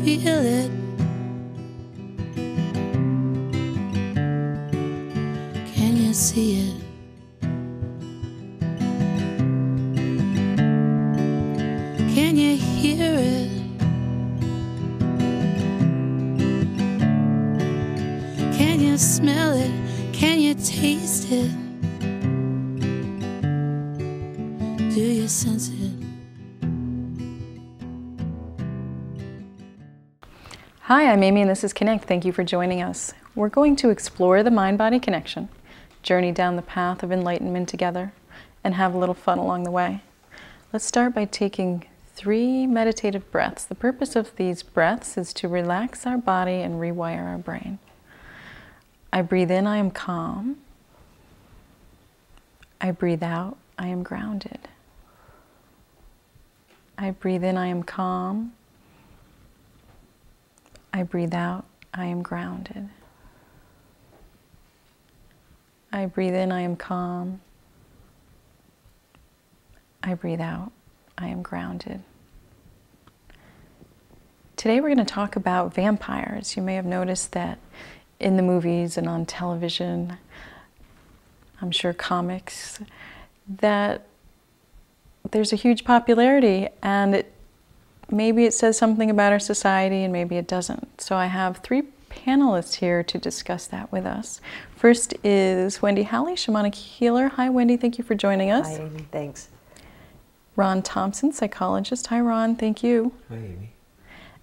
feel it? Can you see it? Can you hear it? Can you smell it? Can you taste it? Do you sense it? Hi, I'm Amy and this is Connect. Thank you for joining us. We're going to explore the mind-body connection, journey down the path of enlightenment together, and have a little fun along the way. Let's start by taking 3 meditative breaths. The purpose of these breaths is to relax our body and rewire our brain. I breathe in, I am calm. I breathe out, I am grounded. I breathe in, I am calm. I breathe out, I am grounded. I breathe in, I am calm. I breathe out, I am grounded. Today we're going to talk about vampires. You may have noticed that in the movies and on television, I'm sure comics, that there's a huge popularity, and maybe it says something about our society and maybe it doesn't. So I have 3 panelists here to discuss that with us. First is Wendy Halley, shamanic healer. Hi Wendy, thank you for joining us. Hi Amy, thanks. Ron Thompson, psychologist. Hi Ron, thank you. Hi Amy.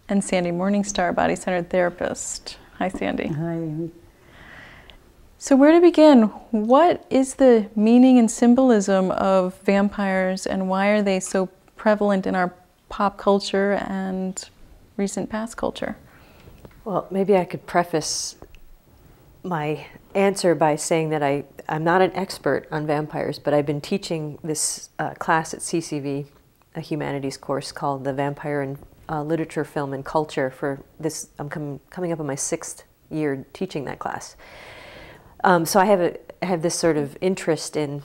And Sandy Morningstar, body-centered therapist. Hi Sandy. Hi, Amy. So where to begin? What is the meaning and symbolism of vampires and why are they so prevalent in our pop culture and recent past culture? Well, maybe I could preface my answer by saying that I'm not an expert on vampires, but I've been teaching this class at CCV, a humanities course called the Vampire in Literature, Film, and Culture for this. I'm coming up on my 6th year teaching that class. So I have this sort of interest in,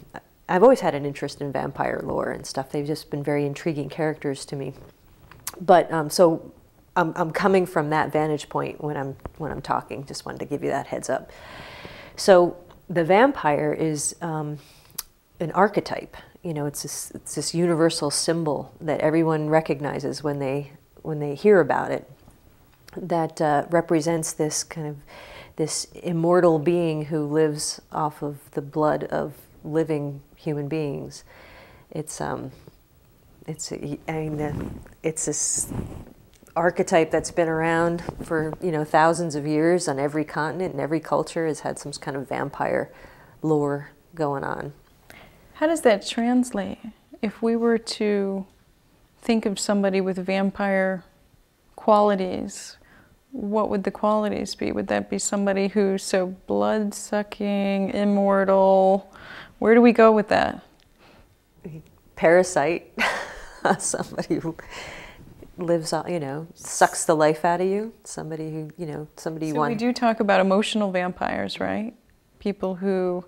I've always had an interest in vampire lore and stuff. They've just been very intriguing characters to me. But so I'm coming from that vantage point when I'm talking. Just wanted to give you that heads up. So the vampire is an archetype. You know, it's this universal symbol that everyone recognizes when they hear about it. That represents this kind of this immortal being who lives off of the blood of living human beings. It's this archetype that's been around for thousands of years on every continent, and every culture has had some kind of vampire lore going on. How does that translate? If we were to think of somebody with vampire qualities, what would the qualities be? Would that be somebody who's so blood-sucking, immortal? Where do we go with that? Parasite, somebody who lives on, sucks the life out of you. Somebody who, somebody you want. So we do talk about emotional vampires, right? People who,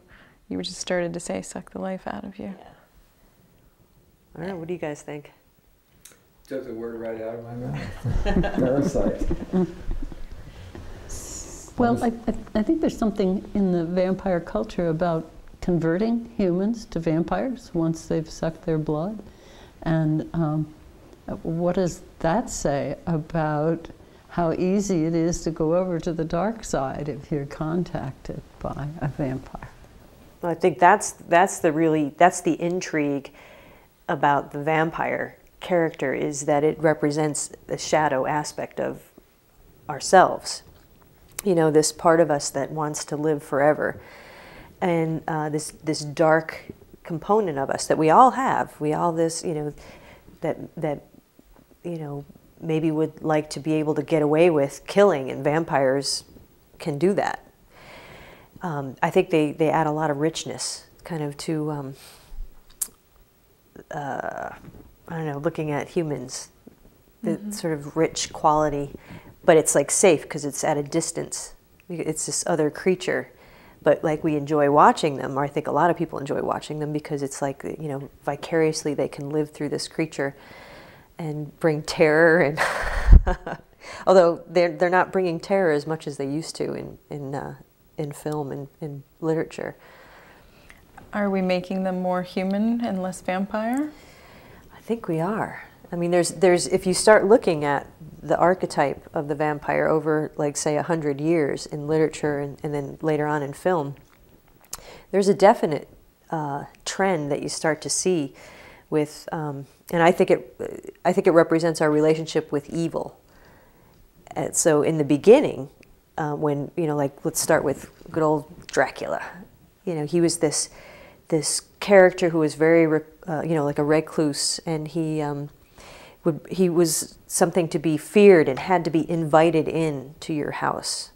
you just started to say, suck the life out of you. Yeah. I don't know, what do you guys think? Took the word right out of my mouth. Parasite. Well, I think there's something in the vampire culture about converting humans to vampires once they've sucked their blood. And what does that say about how easy it is to go over to the dark side if you're contacted by a vampire? Well, I think that's the intrigue about the vampire character, is that it represents the shadow aspect of ourselves. This part of us that wants to live forever, and this dark component of us that we all have. We all that maybe would like to be able to get away with killing, and vampires can do that. I think they add a lot of richness, kind of to I don't know, looking at humans, the sort of rich quality, but it's like safe because it's at a distance. It's this other creature, but like we enjoy watching them, or I think a lot of people enjoy watching them because it's like, vicariously they can live through this creature and bring terror and Although they're not bringing terror as much as they used to in film and in literature. Are we making them more human and less vampire? I think we are. I mean, there's if you start looking at the archetype of the vampire over, like, say, 100 years in literature and then later on in film, there's a definite trend that you start to see with, and I think it represents our relationship with evil. And so in the beginning, when, like, let's start with good old Dracula. He was this character who was very, like a recluse, and he was something to be feared and had to be invited in to your house.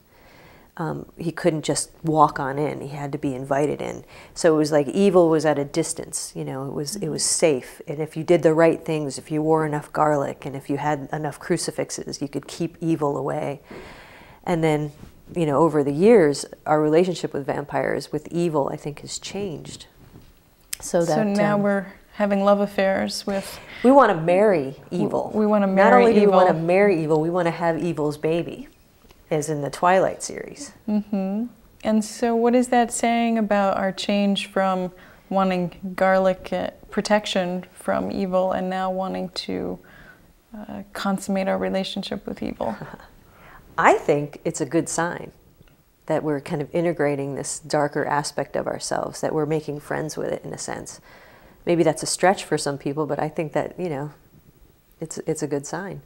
He couldn't just walk on in; he had to be invited in. So it was like evil was at a distance. It was safe, and if you did the right things, if you wore enough garlic, and if you had enough crucifixes, you could keep evil away. And then, over the years, our relationship with vampires, with evil, I think, has changed. So now we're having love affairs with... We want to marry evil. We want to marry evil. Not only do we want to marry evil, we want to have evil's baby, as in the Twilight series. Mm-hmm. And so what is that saying about our change from wanting garlic protection from evil and now wanting to consummate our relationship with evil? I think it's a good sign that we're kind of integrating this darker aspect of ourselves, that we're making friends with it in a sense. Maybe that's a stretch for some people, but I think that, it's a good sign.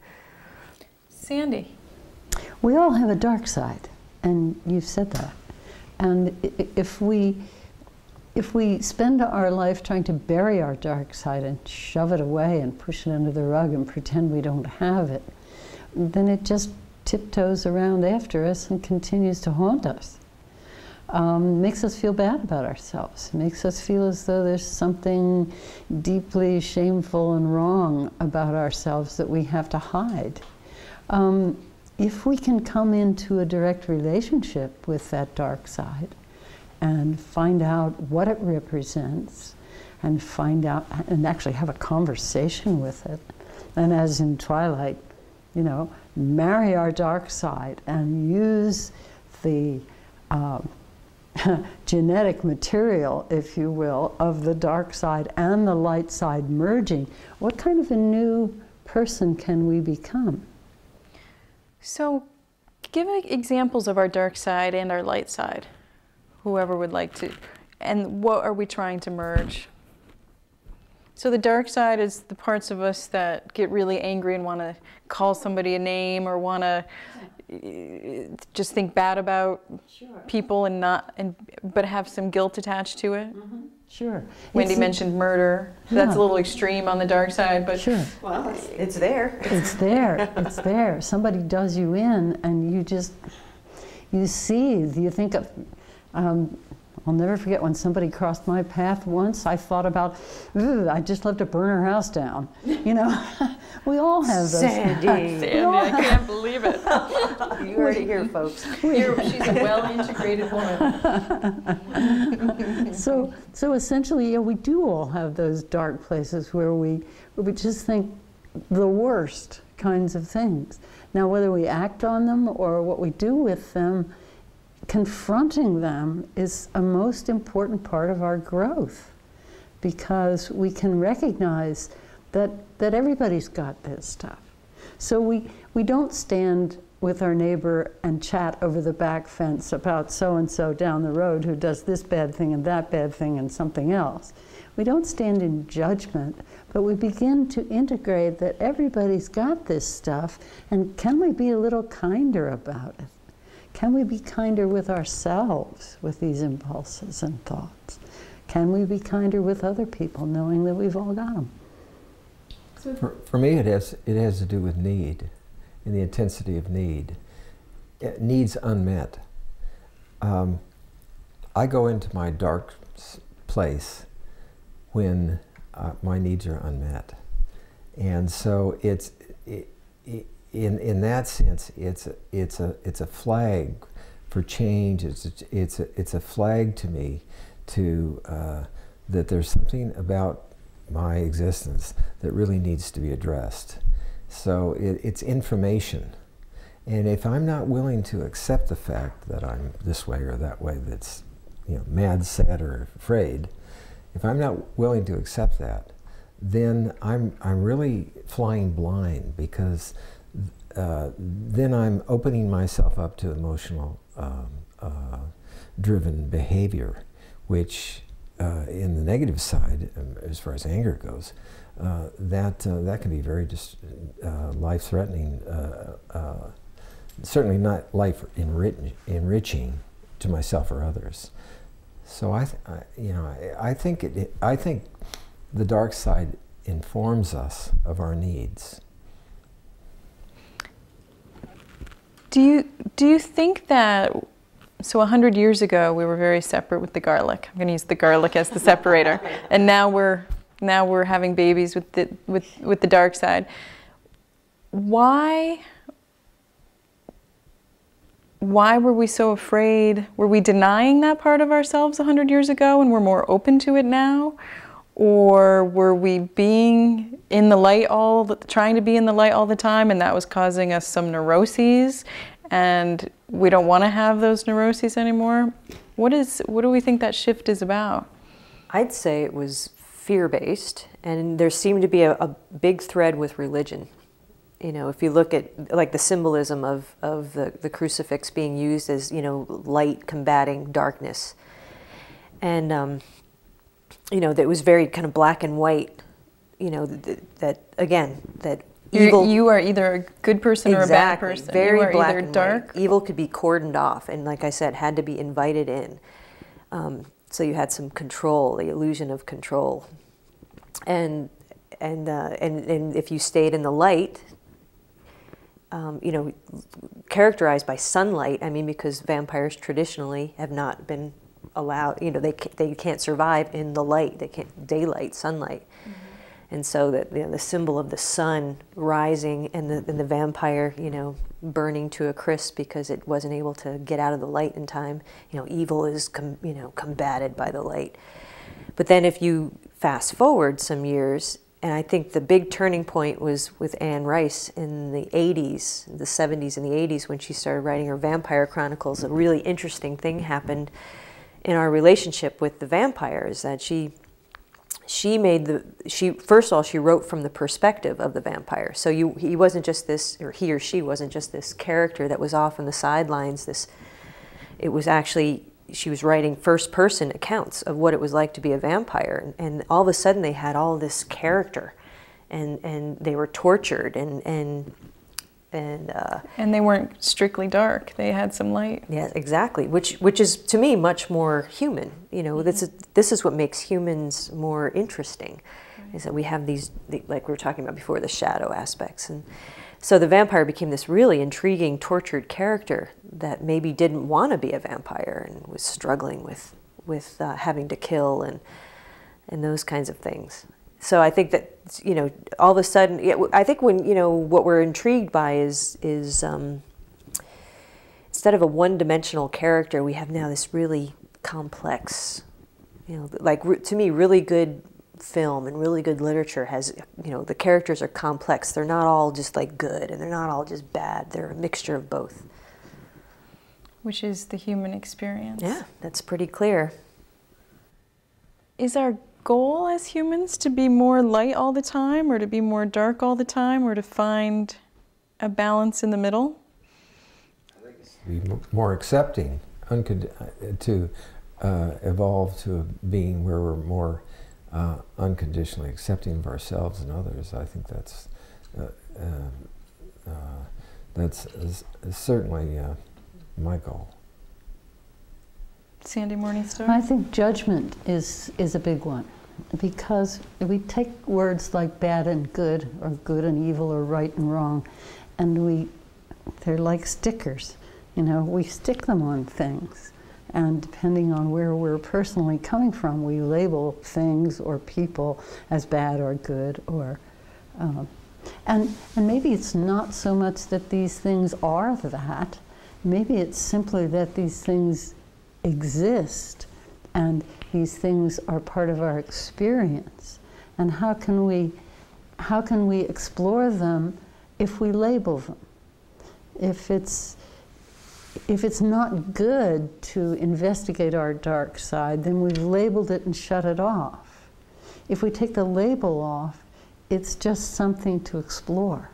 Sandy. We all have a dark side, and you've said that. And if we spend our life trying to bury our dark side and shove it away and push it under the rug and pretend we don't have it, then it just tiptoes around after us and continues to haunt us. Makes us feel bad about ourselves. Makes us feel as though there's something deeply shameful and wrong about ourselves that we have to hide. If we can come into a direct relationship with that dark side and find out what it represents and find out and actually have a conversation with it, and as in Twilight, marry our dark side and use the genetic material, if you will, of the dark side and the light side merging, what kind of a new person can we become? So, give examples of our dark side and our light side, whoever would like to. And what are we trying to merge? So the dark side is the parts of us that get really angry and want to call somebody a name or want to just think bad about people but have some guilt attached to it. Mm-hmm. Sure. Wendy mentioned murder. Yeah. That's a little extreme on the dark side, but sure. Well, it's there. It's there. It's there. Somebody does you in, and you think of. I'll never forget when somebody crossed my path once. I thought about, I'd just love to burn her house down. We all have those. Sandy, I can't believe it. You heard it here, folks. She's a well-integrated woman. So essentially, we do all have those dark places where we just think the worst kinds of things. Now, whether we act on them or what we do with them, confronting them is a most important part of our growth, because we can recognize that everybody's got this stuff. So we don't stand with our neighbor and chat over the back fence about so-and-so down the road who does this bad thing and that bad thing and something else. We don't stand in judgment, but we begin to integrate that everybody's got this stuff, and can we be a little kinder about it? Can we be kinder with ourselves with these impulses and thoughts? Can we be kinder with other people, knowing that we've all got them? For me, it has to do with need, and the intensity of need. Needs unmet. I go into my dark place when my needs are unmet, and so in that sense, it's a flag for change. It's a flag to me that there's something about my existence that really needs to be addressed. So it's information. And if I'm not willing to accept the fact that I'm this way or that way, that's, you know, mad, sad, or afraid, if I'm not willing to accept that, then I'm really flying blind, because then I'm opening myself up to emotional driven behavior, which in the negative side, as far as anger goes, that can be very life-threatening. Certainly not life enriching to myself or others. So I think the dark side informs us of our needs. Do you think that, so 100 years ago we were very separate with the garlic. I'm going to use the garlic as the separator, and now we're having babies with the dark side. Why were we so afraid? Were we denying that part of ourselves 100 years ago and we're more open to it now? Or were we being in the light trying to be in the light all the time, and that was causing us some neuroses, and we don't want to have those neuroses anymore? What do we think that shift is about? I'd say it was fear-based, and there seemed to be a big thread with religion. You know, if you look at like the symbolism of the crucifix being used as, you know, light combating darkness, and you know, that was very kind of black and white. You know, that again, that evil. You are either a good person or a bad person. Very you are black either and dark. White. Evil could be cordoned off, and like I said, had to be invited in. So you had some control, the illusion of control, and if you stayed in the light. You know, characterized by sunlight. I mean, because vampires traditionally have not been allowed. You know, they can't survive in the light. They can't daylight, sunlight, and so that, you know, the symbol of the sun rising and the vampire, you know, burning to a crisp because it wasn't able to get out of the light in time. You know, evil is combated by the light. But then if you fast forward some years. And I think the big turning point was with Anne Rice in the 80s, the 70s and the 80s, when she started writing her Vampire Chronicles. A really interesting thing happened in our relationship with the vampires, that she first of all, she wrote from the perspective of the vampire. So he wasn't just this, or he or she wasn't just this character that was off on the sidelines. It was actually, she was writing first-person accounts of what it was like to be a vampire, and all of a sudden they had all this character, and they were tortured, and they weren't strictly dark. They had some light. Yeah, exactly. Which is, to me, much more human. You know, this is what makes humans more interesting, is that we have these, like we were talking about before, the shadow aspects. And so the vampire became this really intriguing, tortured character that maybe didn't want to be a vampire and was struggling with having to kill and those kinds of things. So I think that, you know, all of a sudden, I think when, you know, what we're intrigued by is instead of a one-dimensional character, we have now this really complex, you know, like, to me, really good film and really good literature has, you know, the characters are complex. They're not all just like good, and they're not all just bad. They're a mixture of both. Which is the human experience. Yeah, that's pretty clear. Is our goal as humans to be more light all the time, or to be more dark all the time, or to find a balance in the middle? I think it's to be more accepting, to evolve to a being where we're more unconditionally accepting of ourselves and others. I think that's certainly my goal. Sandy Morningstar? I think judgment is a big one, because we take words like bad and good, or good and evil, or right and wrong, and they're like stickers. You know, we stick them on things. And depending on where we're personally coming from, we label things or people as bad or good, or and maybe it's not so much that these things are that. Maybe it's simply that these things exist, and these things are part of our experience. And how can we explore them if we label them? If it's not good to investigate our dark side, then we've labeled it and shut it off. If we take the label off, it's just something to explore.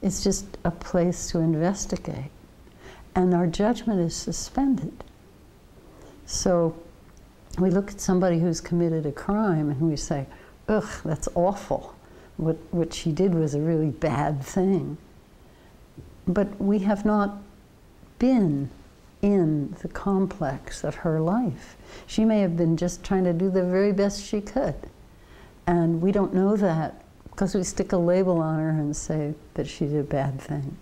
It's just a place to investigate. And our judgment is suspended. So we look at somebody who's committed a crime and we say, ugh, that's awful. What she did was a really bad thing. But we have not been in the complex of her life. She may have been just trying to do the very best she could. And we don't know that because we stick a label on her and say that she did a bad thing.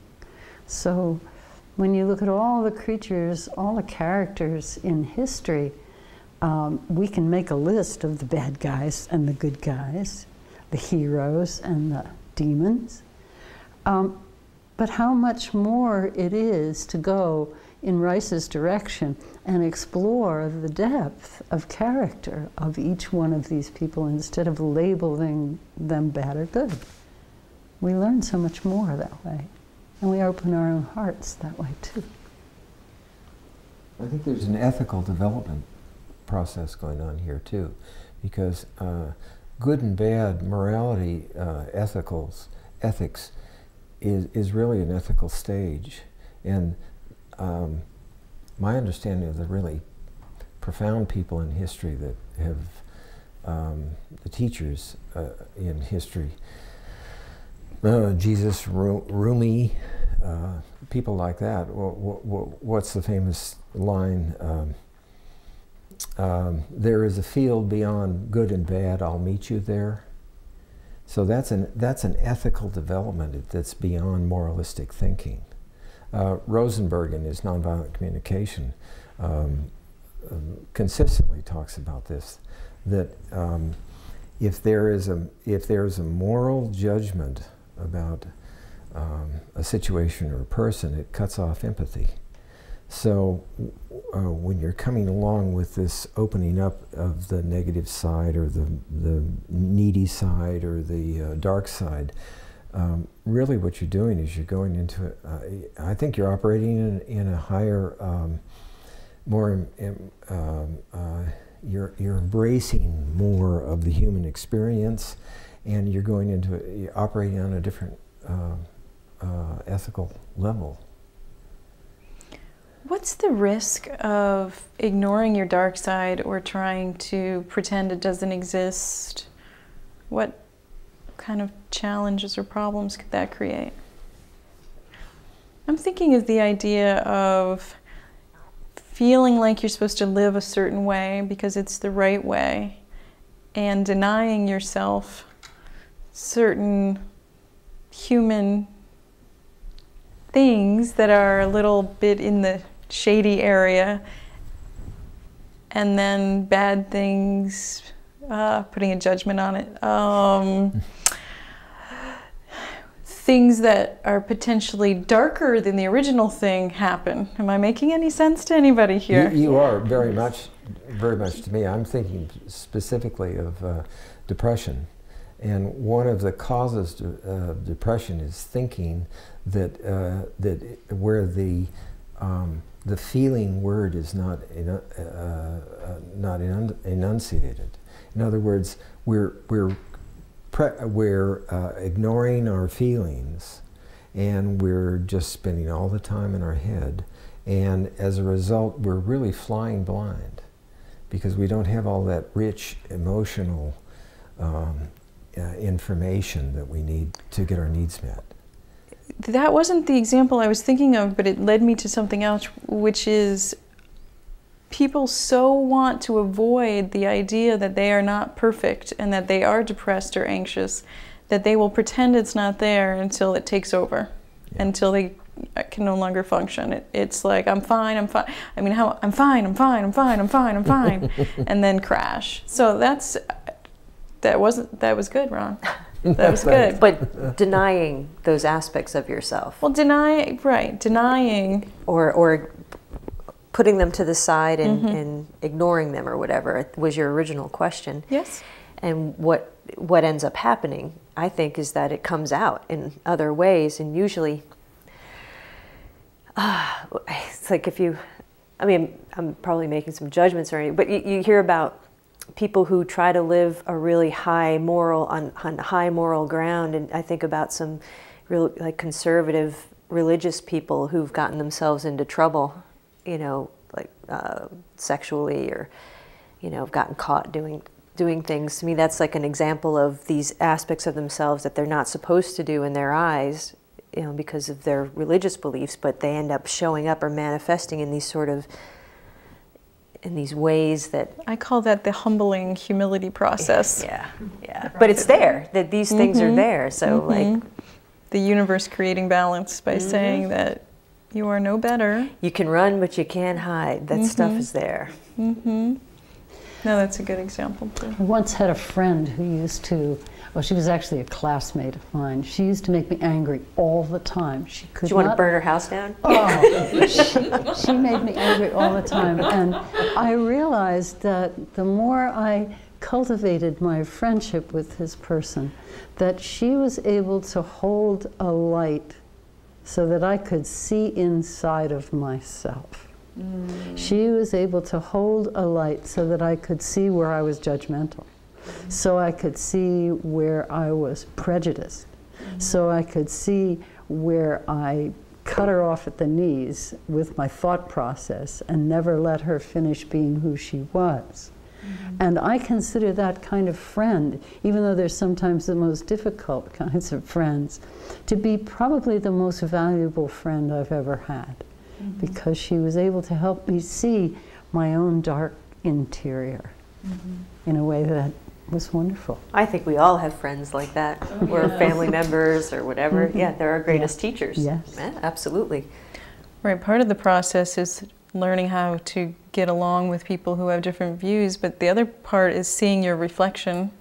So when you look at all the creatures, all the characters in history, we can make a list of the bad guys and the good guys, the heroes and the demons. But how much more it is to go in Rice's direction and explore the depth of character of each one of these people instead of labeling them bad or good. We learn so much more that way. And we open our own hearts that way too. I think there's an ethical development process going on here too, because good and bad morality, ethics is really an ethical stage. And my understanding of the really profound people in history that have, the teachers in history, Jesus, Rumi, people like that. What's the famous line? There is a field beyond good and bad, I'll meet you there. So that's an ethical development that's beyond moralistic thinking. Rosenberg in his Nonviolent Communication consistently talks about this, that if there is a moral judgment about a situation or a person, it cuts off empathy. So when you're coming along with this opening up of the negative side or the needy side or the dark side, really what you're doing is you're going into, I think you're operating in a higher, you're embracing more of the human experience, and you're going into, you're operating on a different ethical level. What's the risk of ignoring your dark side or trying to pretend it doesn't exist? What kind of challenges or problems could that create? I'm thinking of the idea of feeling like you're supposed to live a certain way because it's the right way, and denying yourself certain human things that are a little bit in the shady area, and then bad things, putting a judgment on it, things that are potentially darker than the original thing happen. Am I making any sense to anybody here? You are very much to me. I'm thinking specifically of depression. And one of the causes of depression is thinking that where the feeling word is not enunciated. In other words, we're ignoring our feelings, and we're just spending all the time in our head. And as a result, we're really flying blind because we don't have all that rich emotional information that we need to get our needs met. That wasn't the example I was thinking of, but it led me to something else, which is people so want to avoid the idea that they are not perfect and that they are depressed or anxious that they will pretend it's not there until it takes over, until they can no longer function. It's like, I'm fine. I mean, I'm fine, and then crash. So that was good, Ron. That was good. But denying those aspects of yourself. Well, denying. Or putting them to the side and ignoring them or whatever was your original question. Yes. And what ends up happening, I think, is that it comes out in other ways, and usually It's like if you, I mean, I'm probably making some judgments or anything, but you hear about people who try to live a really high moral, on high moral ground, and I think about some real, like, conservative religious people who've gotten themselves into trouble, you know, like sexually, or, you know, have gotten caught doing things. To me, that's like an example of these aspects of themselves that they're not supposed to do in their eyes, you know, because of their religious beliefs, but they end up showing up or manifesting in these sort of, in these ways that... I call that the humbling humility process. Yeah, yeah. But it's there, that these things are there, so like... The universe creating balance by saying that you are no better. You can run, but you can't hide. That stuff is there. No, that's a good example too. I once had a friend who used to, well, she was actually a classmate of mine. She used to make me angry all the time. She could Do you want to burn her house down? Oh, she made me angry all the time. And I realized that the more I cultivated my friendship with this person, that she was able to hold a light so that I could see inside of myself. She was able to hold a light so that I could see where I was judgmental, so I could see where I was prejudiced, so I could see where I cut her off at the knees with my thought process and never let her finish being who she was. And I consider that kind of friend, even though they're sometimes the most difficult kinds of friends, to be probably the most valuable friend I've ever had. Because she was able to help me see my own dark interior in a way that was wonderful. I think we all have friends like that, or family members or whatever. Yeah, they're our greatest teachers. Yes. Yeah, absolutely. Right, part of the process is learning how to get along with people who have different views, but the other part is seeing your reflection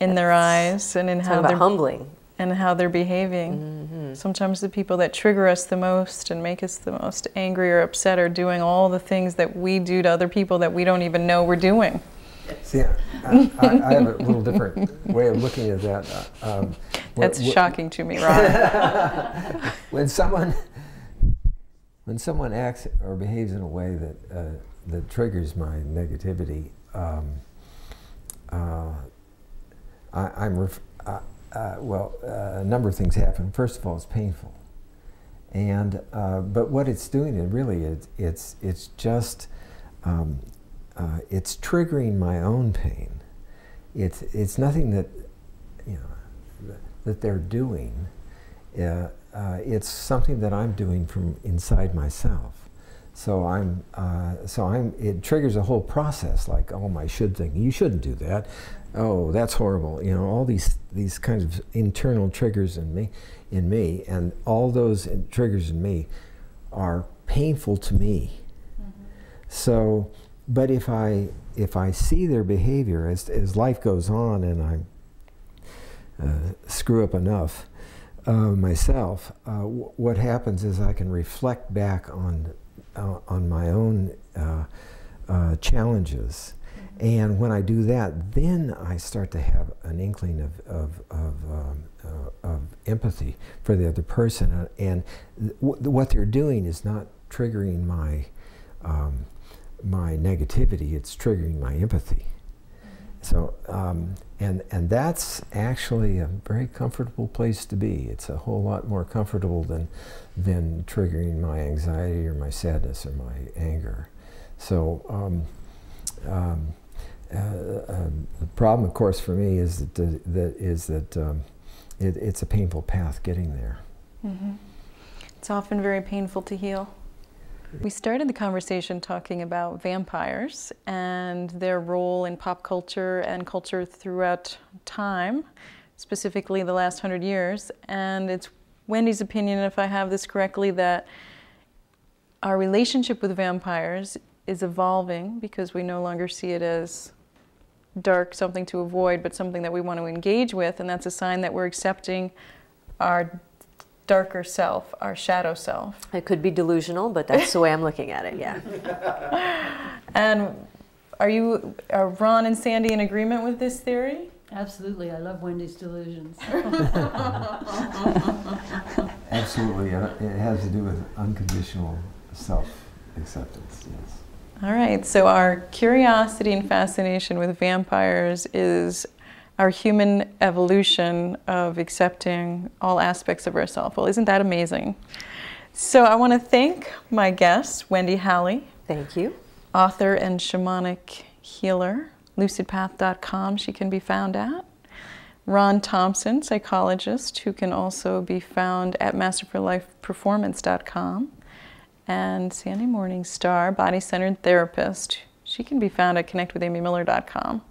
in their eyes and in how they're humbling. And how they're behaving. Sometimes the people that trigger us the most and make us the most angry or upset are doing all the things that we do to other people that we don't even know we're doing. See, I have a little different way of looking at that. That's shocking to me, Ron. When someone acts or behaves in a way that triggers my negativity, a number of things happen. First of all, it's painful, and but what it's doing, it's just it's triggering my own pain. It's nothing that that they're doing. It's something that I'm doing from inside myself. So it triggers a whole process, like, oh, my should thing. You shouldn't do that. Oh, that's horrible. You know, all these kinds of internal triggers in me, and all those triggers in me are painful to me. So, but if I see their behavior as life goes on, and I screw up enough myself, what happens is I can reflect back on my own challenges. And when I do that, then I start to have an inkling of empathy for the other person. And what they're doing is not triggering my negativity; it's triggering my empathy. So, and that's actually a very comfortable place to be. It's a whole lot more comfortable than triggering my anxiety or my sadness or my anger. So. The problem, of course, for me is that it's a painful path getting there. It's often very painful to heal. We started the conversation talking about vampires and their role in pop culture and culture throughout time, specifically the last 100 years. And it's Wendy's opinion, if I have this correctly, that our relationship with vampires is evolving because we no longer see it as dark, something to avoid, but something that we want to engage with, and that's a sign that we're accepting our darker self, our shadow self. It could be delusional, but that's the way I'm looking at it, yeah. And are Ron and Sandy in agreement with this theory? Absolutely, I love Wendy's delusions. Absolutely, it has to do with unconditional self-acceptance, yes. All right, so our curiosity and fascination with vampires is our human evolution of accepting all aspects of ourselves. Well, isn't that amazing? So I want to thank my guest, Wendy Halley. Thank you. Author and shamanic healer, lucidpath.com she can be found at. Ron Thompson, psychologist, who can also be found at masterforlifeperformance.com. And Sandy Morningstar, body-centered therapist. She can be found at connectwithamymiller.com.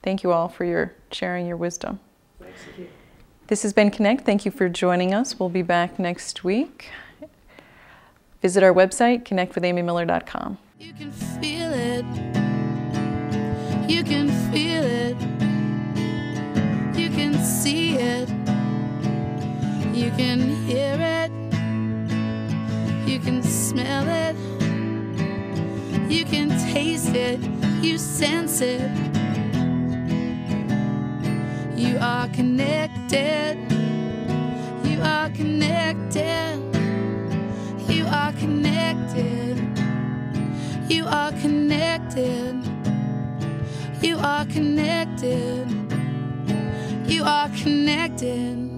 Thank you all for sharing your wisdom. Thanks. Thank you. This has been Connect. Thank you for joining us. We'll be back next week. Visit our website, connectwithamymiller.com. You can feel it. You can feel it. You can see it. You can hear it. You can smell it. You can taste it. You sense it. You are connected. You are connected. You are connected. You are connected. You are connected. You are connected.